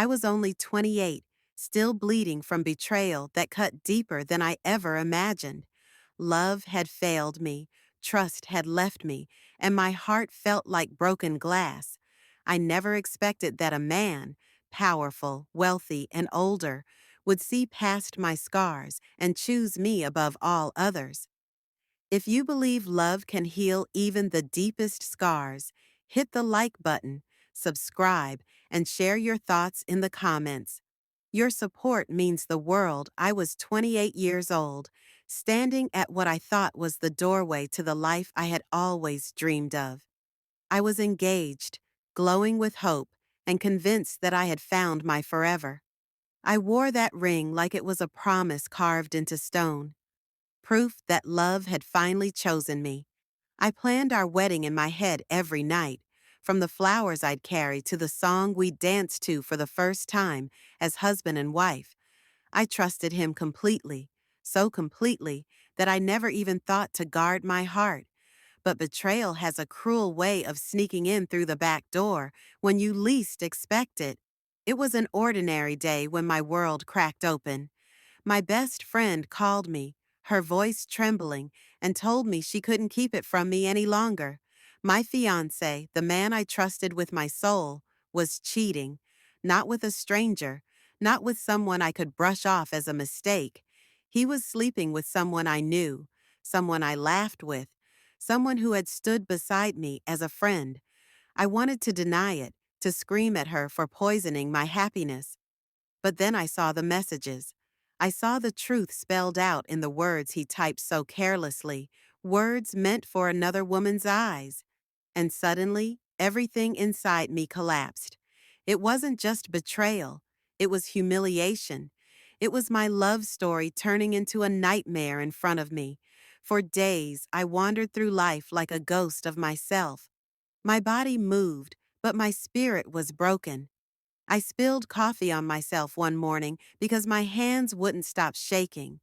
I was only 28, still bleeding from betrayal that cut deeper than I ever imagined. Love had failed me, trust had left me, and my heart felt like broken glass. I never expected that a man, powerful, wealthy, and older, would see past my scars and choose me above all others. If you believe love can heal even the deepest scars, hit the like button, subscribe, and share your thoughts in the comments. Your support means the world. I was 28 years old, standing at what I thought was the doorway to the life I had always dreamed of. I was engaged, glowing with hope, and convinced that I had found my forever. I wore that ring like it was a promise carved into stone, proof that love had finally chosen me. I planned our wedding in my head every night, from the flowers I'd carry to the song we'd dance to for the first time as husband and wife. I trusted him completely, so completely that I never even thought to guard my heart. But betrayal has a cruel way of sneaking in through the back door when you least expect it. It was an ordinary day when my world cracked open. My best friend called me, her voice trembling, and told me she couldn't keep it from me any longer. My fiancé, the man I trusted with my soul, was cheating. Not with a stranger, not with someone I could brush off as a mistake. He was sleeping with someone I knew, someone I laughed with, someone who had stood beside me as a friend. I wanted to deny it, to scream at her for poisoning my happiness. But then I saw the messages. I saw the truth spelled out in the words he typed so carelessly, words meant for another woman's eyes. And suddenly, everything inside me collapsed. It wasn't just betrayal, it was humiliation. It was my love story turning into a nightmare in front of me. For days, I wandered through life like a ghost of myself. My body moved, but my spirit was broken. I spilled coffee on myself one morning because my hands wouldn't stop shaking.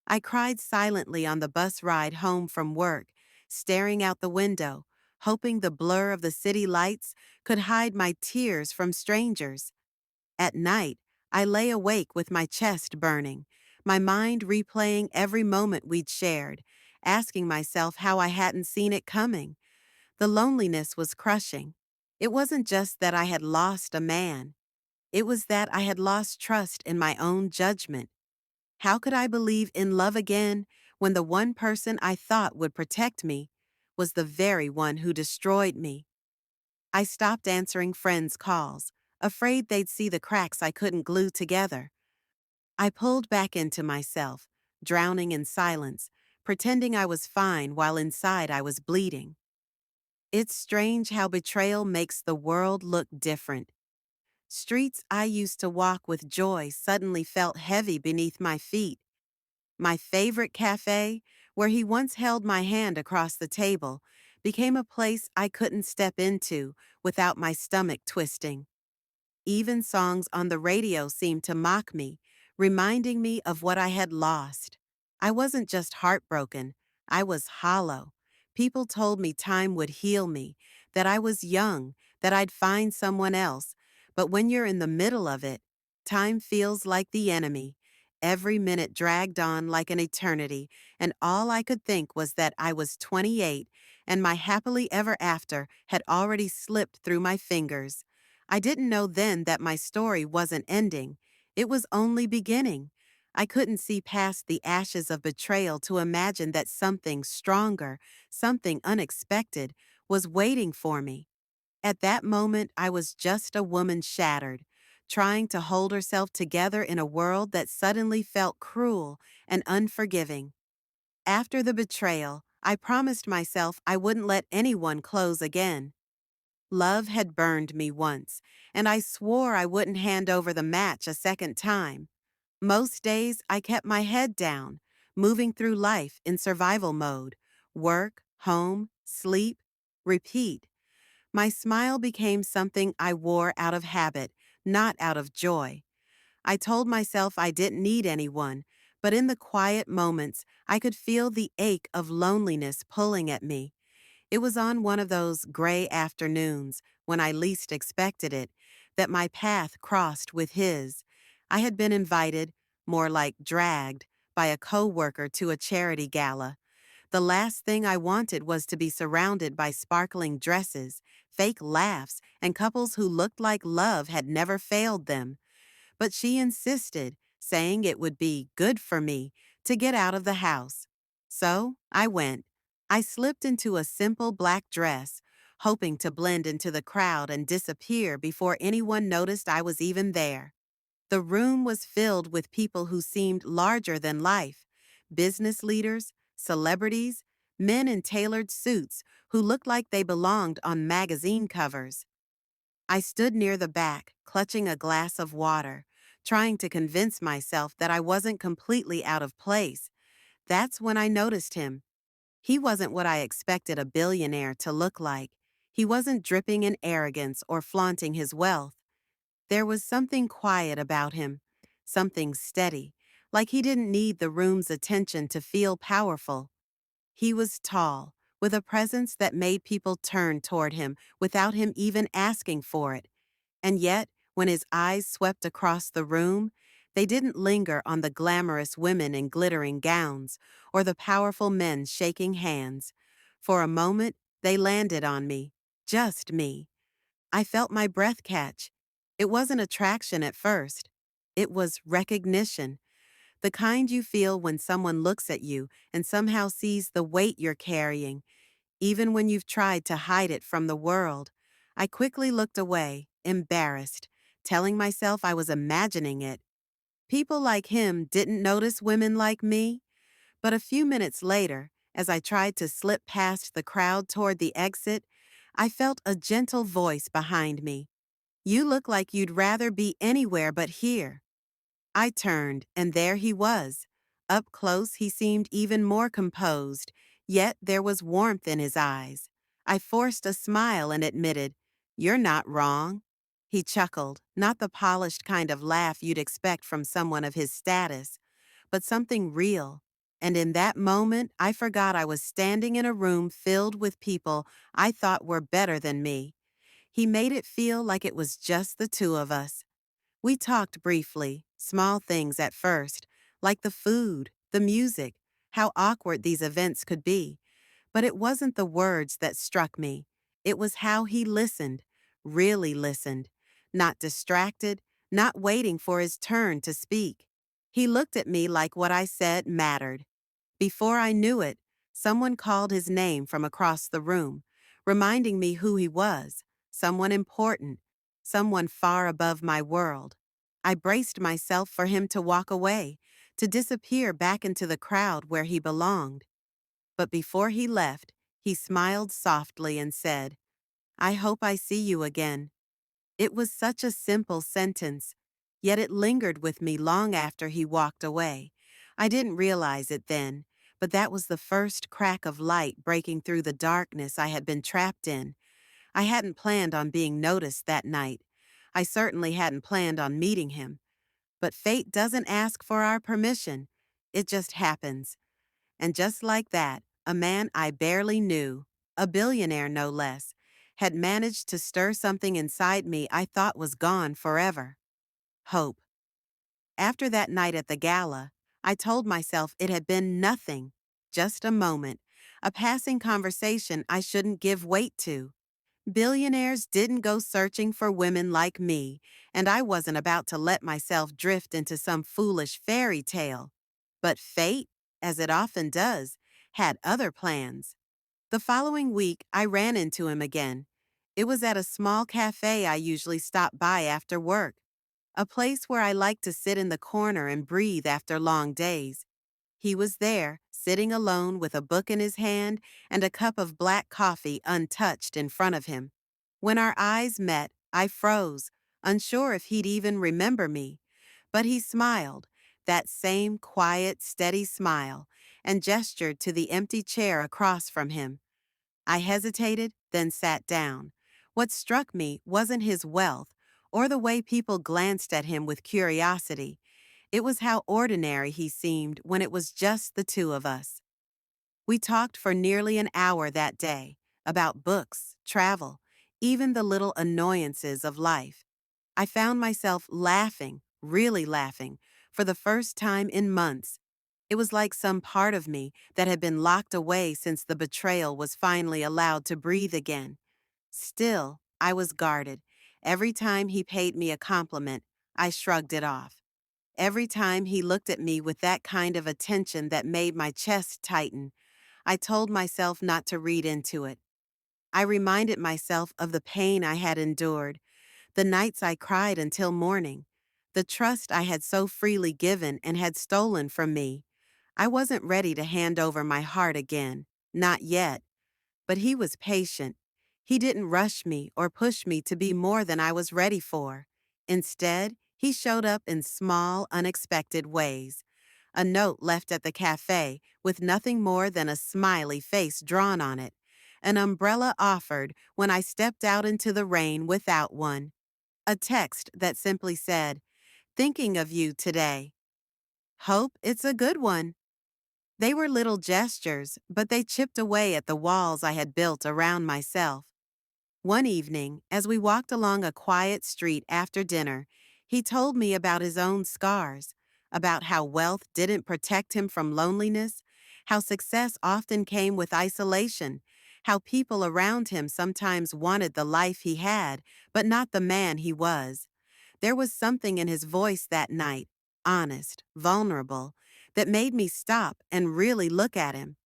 I cried silently on the bus ride home from work, staring out the window, hoping the blur of the city lights could hide my tears from strangers. At night, I lay awake with my chest burning, my mind replaying every moment we'd shared, asking myself how I hadn't seen it coming. The loneliness was crushing. It wasn't just that I had lost a man. It was that I had lost trust in my own judgment. How could I believe in love again when the one person I thought would protect me was the very one who destroyed me? I stopped answering friends' calls, afraid they'd see the cracks I couldn't glue together. I pulled back into myself, drowning in silence, pretending I was fine while inside I was bleeding. It's strange how betrayal makes the world look different. Streets I used to walk with joy suddenly felt heavy beneath my feet. My favorite cafe, where he once held my hand across the table, became a place I couldn't step into without my stomach twisting. Even songs on the radio seemed to mock me, reminding me of what I had lost. I wasn't just heartbroken, I was hollow. People told me time would heal me, that I was young, that I'd find someone else. But when you're in the middle of it, time feels like the enemy. Every minute dragged on like an eternity, and all I could think was that I was 28 and my happily ever after had already slipped through my fingers. I didn't know then that my story wasn't ending. It was only beginning. I couldn't see past the ashes of betrayal to imagine that something stronger, something unexpected, was waiting for me. At that moment, I was just a woman shattered, trying to hold herself together in a world that suddenly felt cruel and unforgiving. After the betrayal, I promised myself I wouldn't let anyone close again. Love had burned me once, and I swore I wouldn't hand over the match a second time. Most days, I kept my head down, moving through life in survival mode. Work, home, sleep, repeat. My smile became something I wore out of habit, not out of joy. I told myself I didn't need anyone, but in the quiet moments, I could feel the ache of loneliness pulling at me. It was on one of those gray afternoons, when I least expected it, that my path crossed with his. I had been invited, more like dragged, by a coworker to a charity gala. The last thing I wanted was to be surrounded by sparkling dresses, fake laughs, and couples who looked like love had never failed them. But she insisted, saying it would be good for me to get out of the house. So I went. I slipped into a simple black dress, hoping to blend into the crowd and disappear before anyone noticed I was even there. The room was filled with people who seemed larger than life: business leaders, celebrities, men in tailored suits who looked like they belonged on magazine covers. I stood near the back, clutching a glass of water, trying to convince myself that I wasn't completely out of place. That's when I noticed him. He wasn't what I expected a billionaire to look like. He wasn't dripping in arrogance or flaunting his wealth. There was something quiet about him, something steady, like he didn't need the room's attention to feel powerful. He was tall, with a presence that made people turn toward him without him even asking for it. And yet, when his eyes swept across the room, they didn't linger on the glamorous women in glittering gowns or the powerful men shaking hands. For a moment, they landed on me, just me. I felt my breath catch. It wasn't attraction at first. It was recognition, the kind you feel when someone looks at you and somehow sees the weight you're carrying, even when you've tried to hide it from the world. I quickly looked away, embarrassed, telling myself I was imagining it. People like him didn't notice women like me, but a few minutes later, as I tried to slip past the crowd toward the exit, I felt a gentle voice behind me. "You look like you'd rather be anywhere but here." I turned, and there he was. Up close, he seemed even more composed, yet there was warmth in his eyes. I forced a smile and admitted, "You're not wrong." He chuckled, not the polished kind of laugh you'd expect from someone of his status, but something real. And in that moment, I forgot I was standing in a room filled with people I thought were better than me. He made it feel like it was just the two of us. We talked briefly, small things at first, like the food, the music, how awkward these events could be. But it wasn't the words that struck me. It was how he listened, really listened, not distracted, not waiting for his turn to speak. He looked at me like what I said mattered. Before I knew it, someone called his name from across the room, reminding me who he was, someone important, someone far above my world. I braced myself for him to walk away, to disappear back into the crowd where he belonged. But before he left, he smiled softly and said, "I hope I see you again." It was such a simple sentence, yet it lingered with me long after he walked away. I didn't realize it then, but that was the first crack of light breaking through the darkness I had been trapped in. I hadn't planned on being noticed that night. I certainly hadn't planned on meeting him. But fate doesn't ask for our permission. It just happens. And just like that, a man I barely knew, a billionaire no less, had managed to stir something inside me I thought was gone forever. Hope. After that night at the gala, I told myself it had been nothing, just a moment, a passing conversation I shouldn't give weight to. Billionaires didn't go searching for women like me, and I wasn't about to let myself drift into some foolish fairy tale. But fate, as it often does, had other plans. The following week, I ran into him again. It was at a small cafe I usually stop by after work, a place where I like to sit in the corner and breathe after long days. He was there, sitting alone with a book in his hand and a cup of black coffee untouched in front of him. When our eyes met, I froze, unsure if he'd even remember me. But he smiled, that same quiet, steady smile, and gestured to the empty chair across from him. I hesitated, then sat down. What struck me wasn't his wealth or the way people glanced at him with curiosity. It was how ordinary he seemed when it was just the two of us. We talked for nearly an hour that day, about books, travel, even the little annoyances of life. I found myself laughing, really laughing, for the first time in months. It was like some part of me that had been locked away since the betrayal was finally allowed to breathe again. Still, I was guarded. Every time he paid me a compliment, I shrugged it off. Every time he looked at me with that kind of attention that made my chest tighten, I told myself not to read into it. I reminded myself of the pain I had endured, the nights I cried until morning, the trust I had so freely given and had stolen from me. I wasn't ready to hand over my heart again, not yet. But he was patient. He didn't rush me or push me to be more than I was ready for. Instead, he showed up in small, unexpected ways. A note left at the cafe with nothing more than a smiley face drawn on it. An umbrella offered when I stepped out into the rain without one. A text that simply said, "Thinking of you today. Hope it's a good one." They were little gestures, but they chipped away at the walls I had built around myself. One evening, as we walked along a quiet street after dinner, he told me about his own scars, about how wealth didn't protect him from loneliness, how success often came with isolation, how people around him sometimes wanted the life he had, but not the man he was. There was something in his voice that night, honest, vulnerable, that made me stop and really look at him.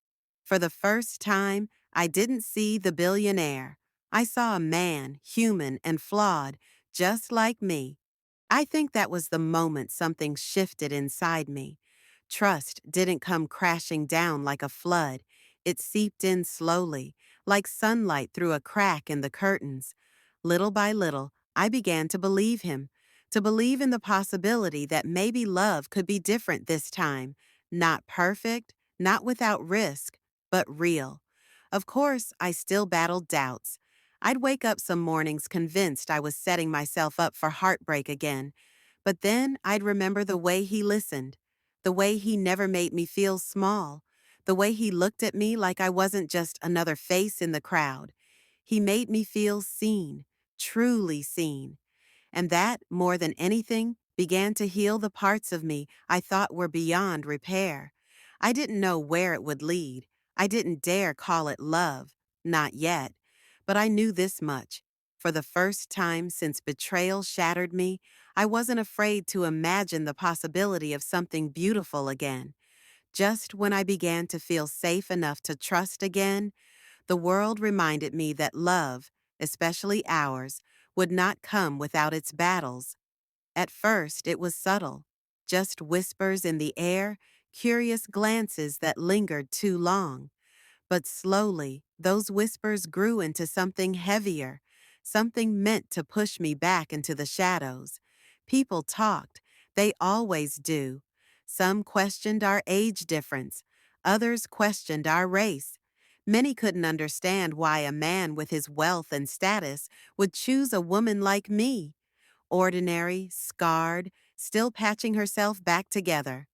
For the first time, I didn't see the billionaire. I saw a man, human and flawed, just like me. I think that was the moment something shifted inside me. Trust didn't come crashing down like a flood. It seeped in slowly, like sunlight through a crack in the curtains. Little by little, I began to believe him, to believe in the possibility that maybe love could be different this time. Not perfect, not without risk, but real. Of course, I still battled doubts. I'd wake up some mornings convinced I was setting myself up for heartbreak again. But then I'd remember the way he listened, the way he never made me feel small, the way he looked at me like I wasn't just another face in the crowd. He made me feel seen, truly seen. And that, more than anything, began to heal the parts of me I thought were beyond repair. I didn't know where it would lead. I didn't dare call it love, not yet. But I knew this much. For the first time since betrayal shattered me, I wasn't afraid to imagine the possibility of something beautiful again. Just when I began to feel safe enough to trust again, the world reminded me that love, especially ours, would not come without its battles. At first, it was subtle, just whispers in the air, curious glances that lingered too long. But slowly, those whispers grew into something heavier, something meant to push me back into the shadows. People talked. They always do. Some questioned our age difference. Others questioned our race. Many couldn't understand why a man with his wealth and status would choose a woman like me, ordinary, scarred, still patching herself back together.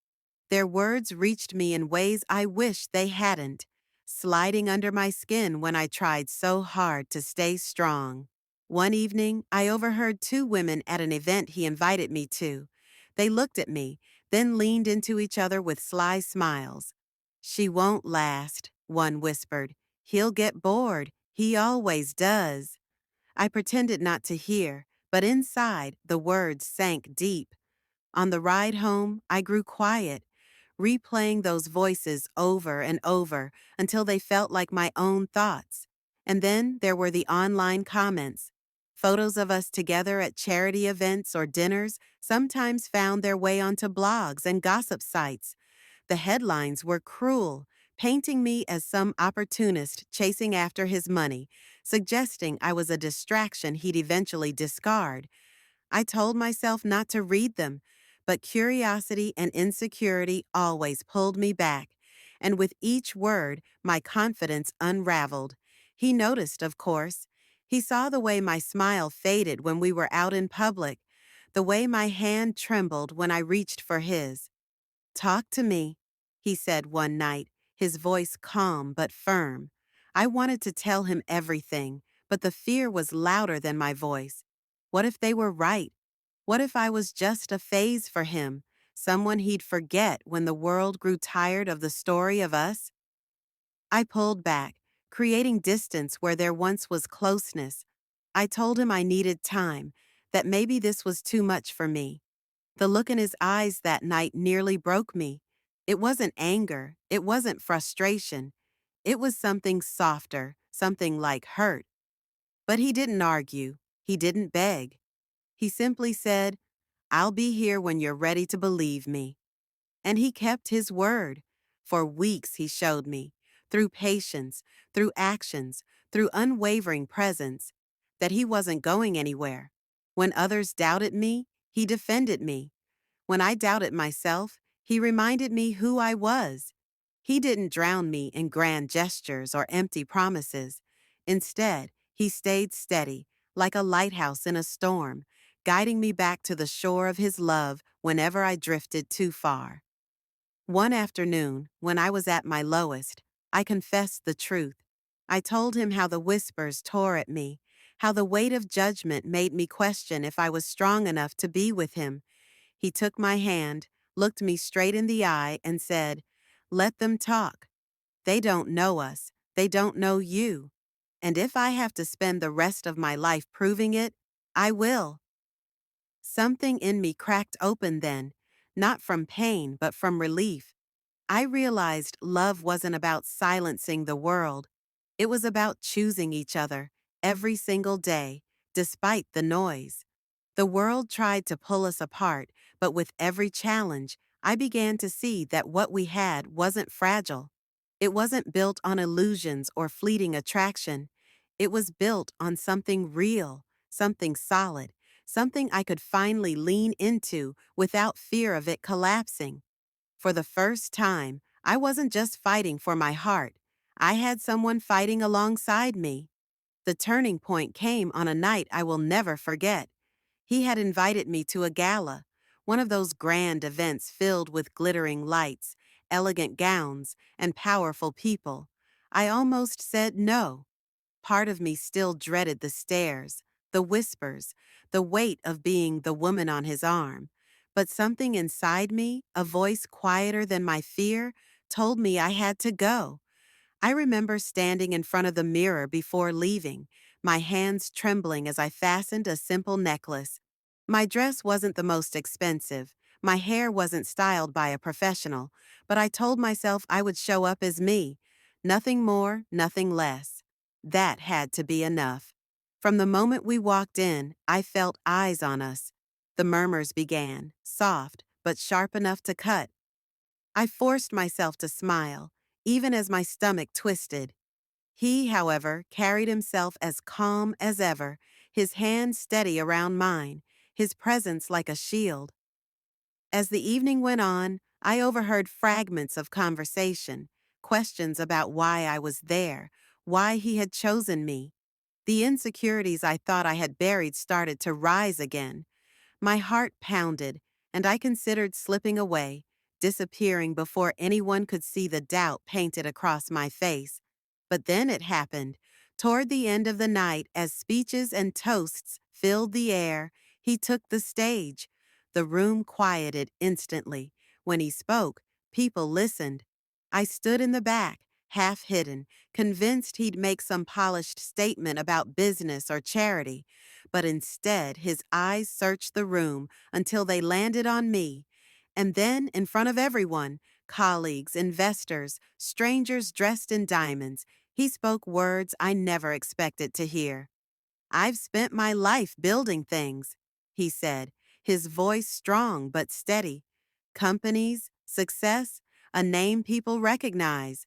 Their words reached me in ways I wish they hadn't, sliding under my skin when I tried so hard to stay strong. One evening, I overheard two women at an event he invited me to. They looked at me, then leaned into each other with sly smiles. "She won't last," one whispered. "He'll get bored. He always does." I pretended not to hear, but inside, the words sank deep. On the ride home, I grew quiet, replaying those voices over and over until they felt like my own thoughts. And then there were the online comments. Photos of us together at charity events or dinners sometimes found their way onto blogs and gossip sites. The headlines were cruel, painting me as some opportunist chasing after his money, suggesting I was a distraction he'd eventually discard. I told myself not to read them, but curiosity and insecurity always pulled me back, and with each word, my confidence unraveled. He noticed, of course. He saw the way my smile faded when we were out in public, the way my hand trembled when I reached for his. "Talk to me," he said one night, his voice calm but firm. I wanted to tell him everything, but the fear was louder than my voice. What if they were right? What if I was just a phase for him, someone he'd forget when the world grew tired of the story of us? I pulled back, creating distance where there once was closeness. I told him I needed time, that maybe this was too much for me. The look in his eyes that night nearly broke me. It wasn't anger, it wasn't frustration. It was something softer, something like hurt. But he didn't argue, he didn't beg. He simply said, "I'll be here when you're ready to believe me." And he kept his word. For weeks he showed me, through patience, through actions, through unwavering presence, that he wasn't going anywhere. When others doubted me, he defended me. When I doubted myself, he reminded me who I was. He didn't drown me in grand gestures or empty promises. Instead, he stayed steady, like a lighthouse in a storm, guiding me back to the shore of his love whenever I drifted too far. One afternoon, when I was at my lowest, I confessed the truth. I told him how the whispers tore at me, how the weight of judgment made me question if I was strong enough to be with him. He took my hand, looked me straight in the eye, and said, "Let them talk. They don't know us. They don't know you. And if I have to spend the rest of my life proving it, I will." Something in me cracked open then, not from pain, but from relief. I realized love wasn't about silencing the world. It was about choosing each other every single day, despite the noise. The world tried to pull us apart, but with every challenge, I began to see that what we had wasn't fragile. It wasn't built on illusions or fleeting attraction. It was built on something real, something solid, something I could finally lean into without fear of it collapsing. For the first time, I wasn't just fighting for my heart. I had someone fighting alongside me. The turning point came on a night I will never forget. He had invited me to a gala, one of those grand events filled with glittering lights, elegant gowns, and powerful people. I almost said no. Part of me still dreaded the stares, the whispers, the weight of being the woman on his arm. But something inside me, a voice quieter than my fear, told me I had to go. I remember standing in front of the mirror before leaving, my hands trembling as I fastened a simple necklace. My dress wasn't the most expensive, my hair wasn't styled by a professional, but I told myself I would show up as me. Nothing more, nothing less. That had to be enough. From the moment we walked in, I felt eyes on us. The murmurs began, soft, but sharp enough to cut. I forced myself to smile, even as my stomach twisted. He, however, carried himself as calm as ever, his hand steady around mine, his presence like a shield. As the evening went on, I overheard fragments of conversation, questions about why I was there, why he had chosen me. The insecurities I thought I had buried started to rise again. My heart pounded, and I considered slipping away, disappearing before anyone could see the doubt painted across my face. But then it happened. Toward the end of the night, as speeches and toasts filled the air, he took the stage. The room quieted instantly. When he spoke, people listened. I stood in the back, half hidden, convinced he'd make some polished statement about business or charity. But instead, his eyes searched the room until they landed on me. And then, in front of everyone, colleagues, investors, strangers dressed in diamonds, he spoke words I never expected to hear. "I've spent my life building things," he said, his voice strong but steady. "Companies, success, a name people recognize.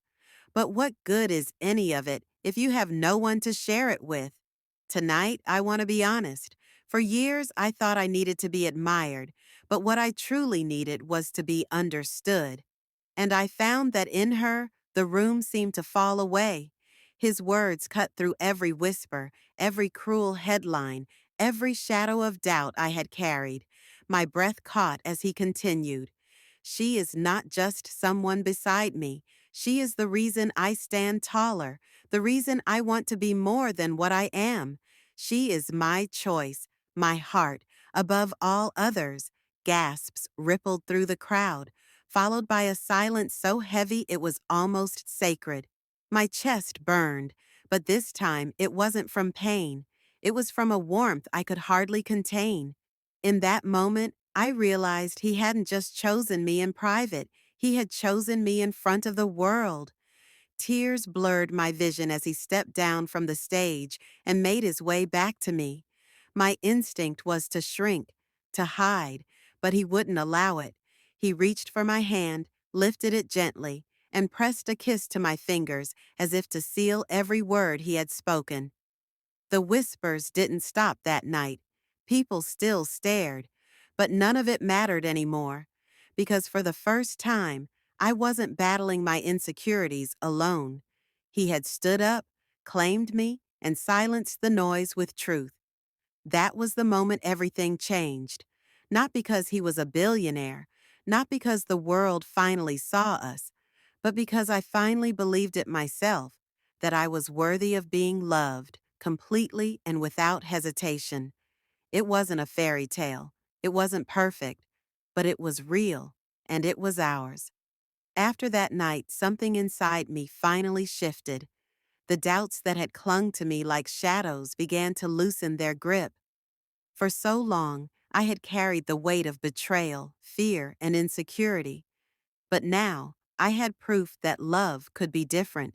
But what good is any of it if you have no one to share it with? Tonight, I want to be honest. For years, I thought I needed to be admired, but what I truly needed was to be understood. And I found that in her, the room seemed to fall away. His words cut through every whisper, every cruel headline, every shadow of doubt I had carried. My breath caught as he continued. "She is not just someone beside me. She is the reason I stand taller, the reason I want to be more than what I am. She is my choice, my heart, Above all others, gasps rippled through the crowd, followed by a silence so heavy it was almost sacred. My chest burned, but this time it wasn't from pain. It was from a warmth I could hardly contain. In that moment, I realized he hadn't just chosen me in private, he had chosen me in front of the world. Tears blurred my vision as he stepped down from the stage and made his way back to me. My instinct was to shrink, to hide, but he wouldn't allow it. He reached for my hand, lifted it gently, and pressed a kiss to my fingers as if to seal every word he had spoken. The whispers didn't stop that night. People still stared, but none of it mattered anymore, because for the first time, I wasn't battling my insecurities alone. He had stood up, claimed me, and silenced the noise with truth. That was the moment everything changed. Not because he was a billionaire, not because the world finally saw us, but because I finally believed it myself, that I was worthy of being loved, completely and without hesitation. It wasn't a fairy tale. It wasn't perfect, but it was real, and it was ours. After that night, something inside me finally shifted. The doubts that had clung to me like shadows began to loosen their grip. For so long, I had carried the weight of betrayal, fear, and insecurity. But now, I had proof that love could be different.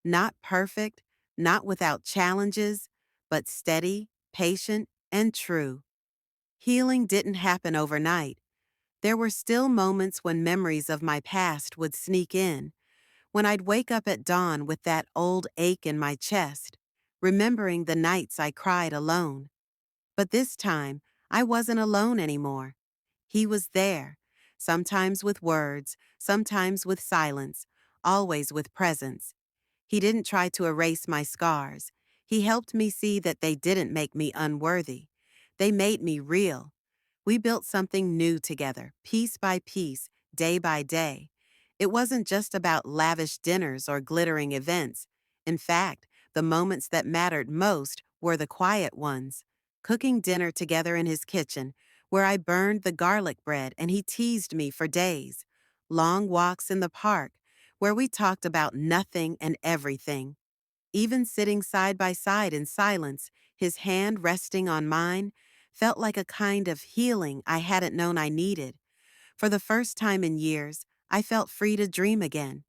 Not perfect, not without challenges, but steady, patient, and true. Healing didn't happen overnight. There were still moments when memories of my past would sneak in, when I'd wake up at dawn with that old ache in my chest, remembering the nights I cried alone. But this time, I wasn't alone anymore. He was there, sometimes with words, sometimes with silence, always with presence. He didn't try to erase my scars. He helped me see that they didn't make me unworthy. They made me real. We built something new together, piece by piece, day by day. It wasn't just about lavish dinners or glittering events. In fact, the moments that mattered most were the quiet ones. Cooking dinner together in his kitchen, where I burned the garlic bread and he teased me for days. Long walks in the park, where we talked about nothing and everything. Even sitting side by side in silence, his hand resting on mine, felt like a kind of healing I hadn't known I needed. For the first time in years, I felt free to dream again.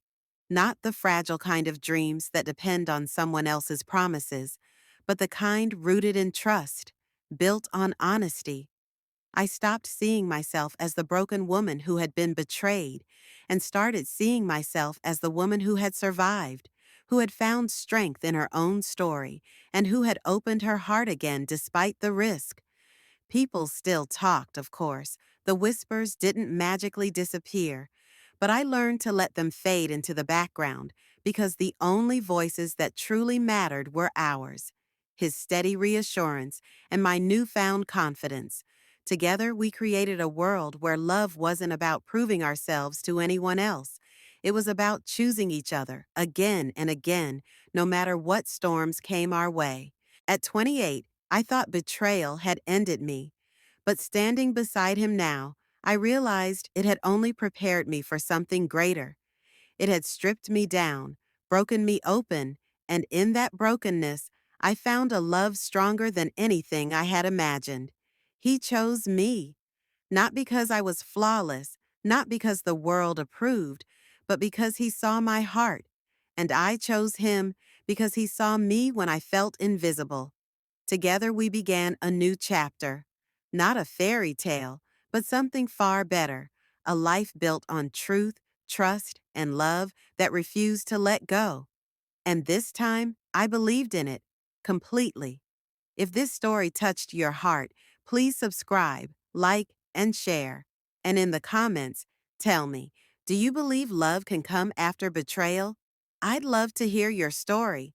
Not the fragile kind of dreams that depend on someone else's promises, but the kind rooted in trust, built on honesty. I stopped seeing myself as the broken woman who had been betrayed and started seeing myself as the woman who had survived, who had found strength in her own story, and who had opened her heart again despite the risk. People still talked, of course. The whispers didn't magically disappear, but I learned to let them fade into the background because the only voices that truly mattered were ours. His steady reassurance and my newfound confidence. Together, we created a world where love wasn't about proving ourselves to anyone else. It was about choosing each other again and again, no matter what storms came our way. At 28, I thought betrayal had ended me, but standing beside him now, I realized it had only prepared me for something greater. It had stripped me down, broken me open, and in that brokenness, I found a love stronger than anything I had imagined. He chose me, not because I was flawless, not because the world approved, but because he saw my heart. And I chose him because he saw me when I felt invisible. Together we began a new chapter. Not a fairy tale, but something far better. A life built on truth, trust, and love that refused to let go. And this time, I believed in it. Completely. If this story touched your heart, please subscribe, like, and share. And in the comments, tell me, do you believe love can come after betrayal? I'd love to hear your story.